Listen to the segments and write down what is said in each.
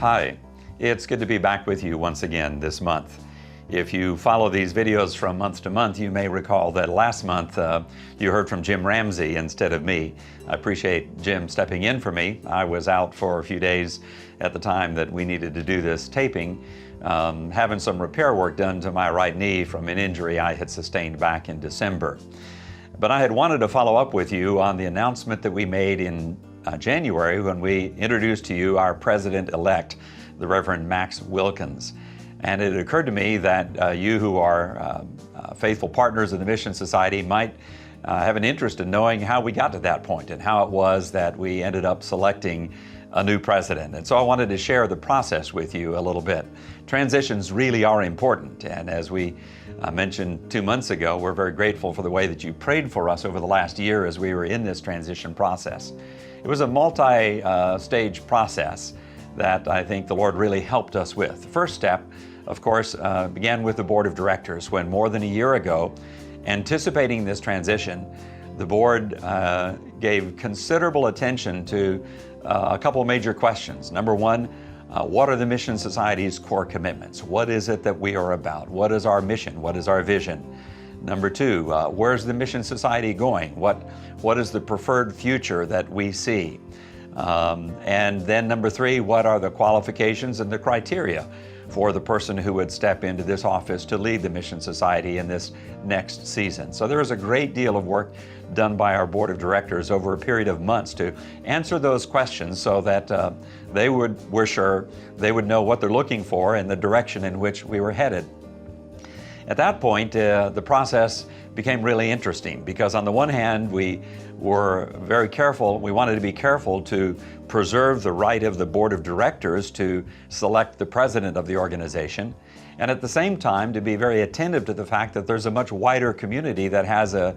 Hi, it's good to be back with you once again this month. If you follow these videos from month to month, you may recall that last month you heard from Jim Ramsey instead of me. I appreciate Jim stepping in for me. I was out for a few days at the time that we needed to do this taping, having some repair work done to my right knee from an injury I had sustained back in December. But I had wanted to follow up with you on the announcement that we made in January when we introduced to you our President-elect, the Reverend Max Wilkins. And it occurred to me that you who are faithful partners of the Mission Society might have an interest in knowing how we got to that point and how it was that we ended up selecting a new president. And so I wanted to share the process with you a little bit. Transitions really are important, and as we mentioned 2 months ago, we're very grateful for the way that you prayed for us over the last year as we were in this transition process. It was a multi-stage process that I think the Lord really helped us with. The first step, of course, began with the Board of Directors when more than a year ago, anticipating this transition, the board gave considerable attention to a couple of major questions. Number one, what are the Mission Society's core commitments? What is it that we are about? What is our mission? What is our vision? Number two, where's the Mission Society going? What is the preferred future that we see? And then number three, what are the qualifications and the criteria for the person who would step into this office to lead the Mission Society in this next season? So there was a great deal of work done by our Board of Directors over a period of months to answer those questions so that we're sure they would know what they're looking for and the direction in which we were headed. At that point, the process became really interesting because on the one hand, we were very careful, we wanted to be careful to preserve the right of the Board of Directors to select the president of the organization, and at the same time to be very attentive to the fact that there's a much wider community that has a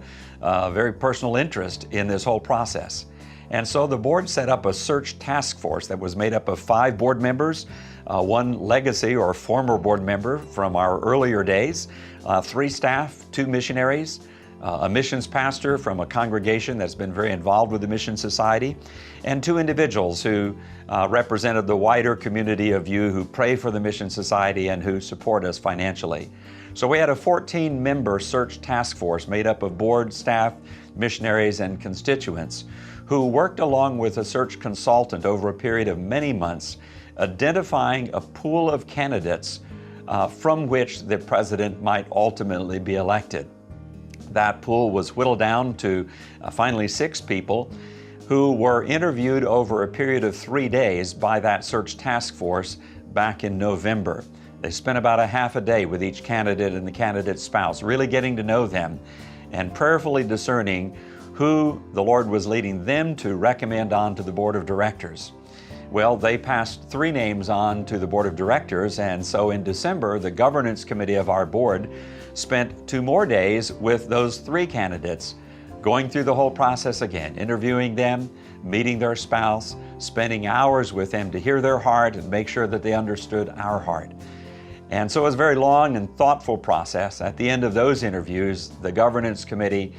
very personal interest in this whole process. And so the board set up a search task force that was made up of 5 board members, 1 legacy or former board member from our earlier days, 3 staff, 2 missionaries, a missions pastor from a congregation that's been very involved with the Mission Society, and 2 individuals who represented the wider community of you who pray for the Mission Society and who support us financially. So we had a 14-member search task force made up of board, staff, missionaries, and constituents who worked along with a search consultant over a period of many months, identifying a pool of candidates from which the president might ultimately be elected. That pool was whittled down to finally 6 people who were interviewed over a period of 3 days by that search task force back in November. They spent about a half a day with each candidate and the candidate's spouse, really getting to know them and prayerfully discerning who the Lord was leading them to recommend on to the Board of Directors. Well, they passed 3 names on to the Board of Directors, and so in December, the governance committee of our board spent 2 more days with those 3 candidates, going through the whole process again, interviewing them, meeting their spouse, spending hours with them to hear their heart and make sure that they understood our heart. And so it was a very long and thoughtful process. At the end of those interviews, the governance committee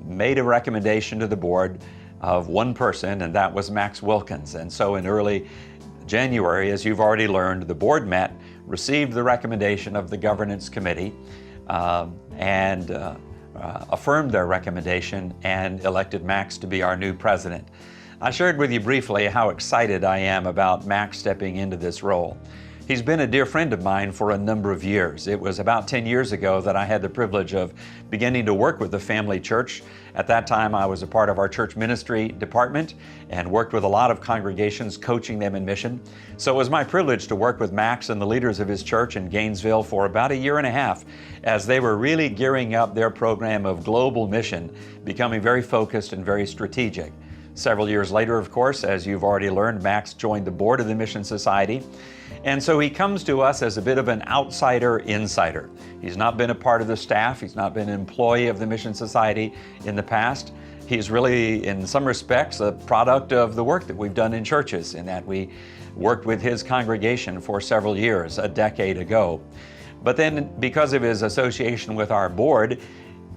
made a recommendation to the board of 1 person, and that was Max Wilkins. And so in early January, as you've already learned, the board met, received the recommendation of the governance committee, and affirmed their recommendation and elected Max to be our new president. I shared with you briefly how excited I am about Max stepping into this role. He's been a dear friend of mine for a number of years. It was about 10 years ago that I had the privilege of beginning to work with the family church. At that time, I was a part of our church ministry department and worked with a lot of congregations, coaching them in mission. So it was my privilege to work with Max and the leaders of his church in Gainesville for about 1.5 years as they were really gearing up their program of global mission, becoming very focused and very strategic. Several years later, of course, as you've already learned, Max joined the board of the Mission Society. And so he comes to us as a bit of an outsider insider. He's not been a part of the staff. He's not been an employee of the Mission Society in the past. He's really, in some respects, a product of the work that we've done in churches, in that we worked with his congregation for several years, a decade ago. But then, because of his association with our board,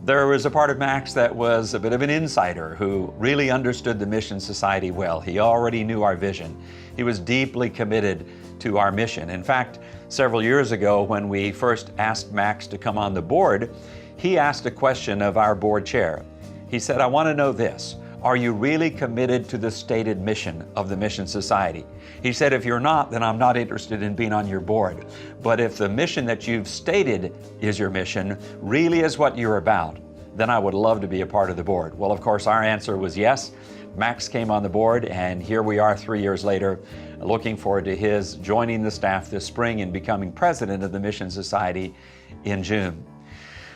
There was a part of Max that was a bit of an insider who really understood the Mission Society well. He already knew our vision. He was deeply committed to our mission. In fact, several years ago when we first asked Max to come on the board, he asked a question of our board chair. He said, "I want to know this. Are you really committed to the stated mission of the Mission Society?" He said, "If you're not, then I'm not interested in being on your board. But if the mission that you've stated is your mission, really is what you're about, then I would love to be a part of the board." Well, of course, our answer was yes. Max came on the board, and here we are 3 years later, looking forward to his joining the staff this spring and becoming president of the Mission Society in June.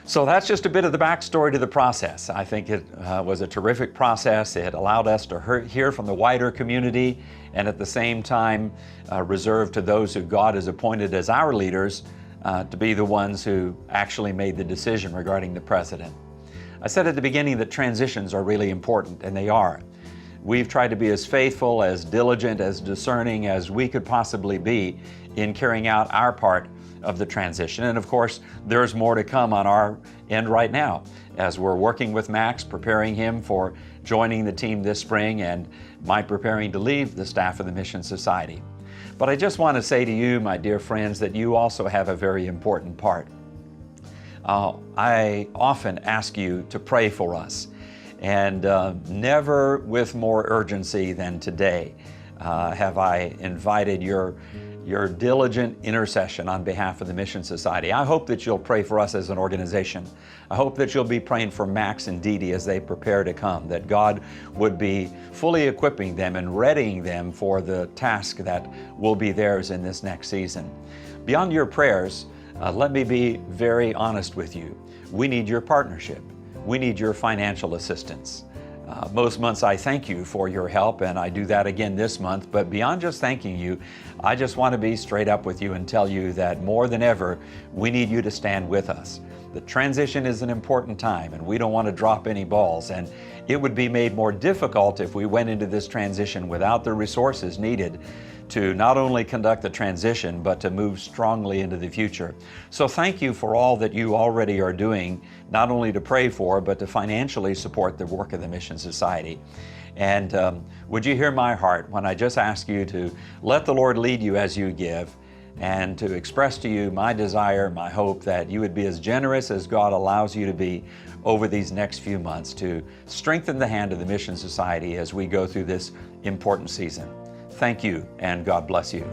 So that's just a bit of the backstory to the process. I think it was a terrific process. It allowed us to hear from the wider community, and at the same time reserved to those who God has appointed as our leaders to be the ones who actually made the decision regarding the president. I said at the beginning that transitions are really important, and they are. We've tried to be as faithful, as diligent, as discerning as we could possibly be in carrying out our part of the transition. And of course, there's more to come on our end right now as we're working with Max, preparing him for joining the team this spring, and my preparing to leave the staff of the Mission Society. But I just want to say to you, my dear friends, that you also have a very important part. I often ask you to pray for us, and never with more urgency than today have I invited your diligent intercession on behalf of the Mission Society. I hope that you'll pray for us as an organization. I hope that you'll be praying for Max and Dee Dee as they prepare to come, that God would be fully equipping them and readying them for the task that will be theirs in this next season. Beyond your prayers, let me be very honest with you. We need your partnership. We need your financial assistance. Most months I thank you for your help, and I do that again this month, but beyond just thanking you, I just want to be straight up with you and tell you that more than ever, we need you to stand with us. The transition is an important time, and we don't want to drop any balls, and it would be made more difficult if we went into this transition without the resources needed to not only conduct the transition, but to move strongly into the future. So thank you for all that you already are doing, not only to pray for, but to financially support the work of the Mission Society. And would you hear my heart when I just ask you to let the Lord lead you as you give, and to express to you my desire, my hope that you would be as generous as God allows you to be over these next few months to strengthen the hand of the Mission Society as we go through this important season. Thank you, and God bless you.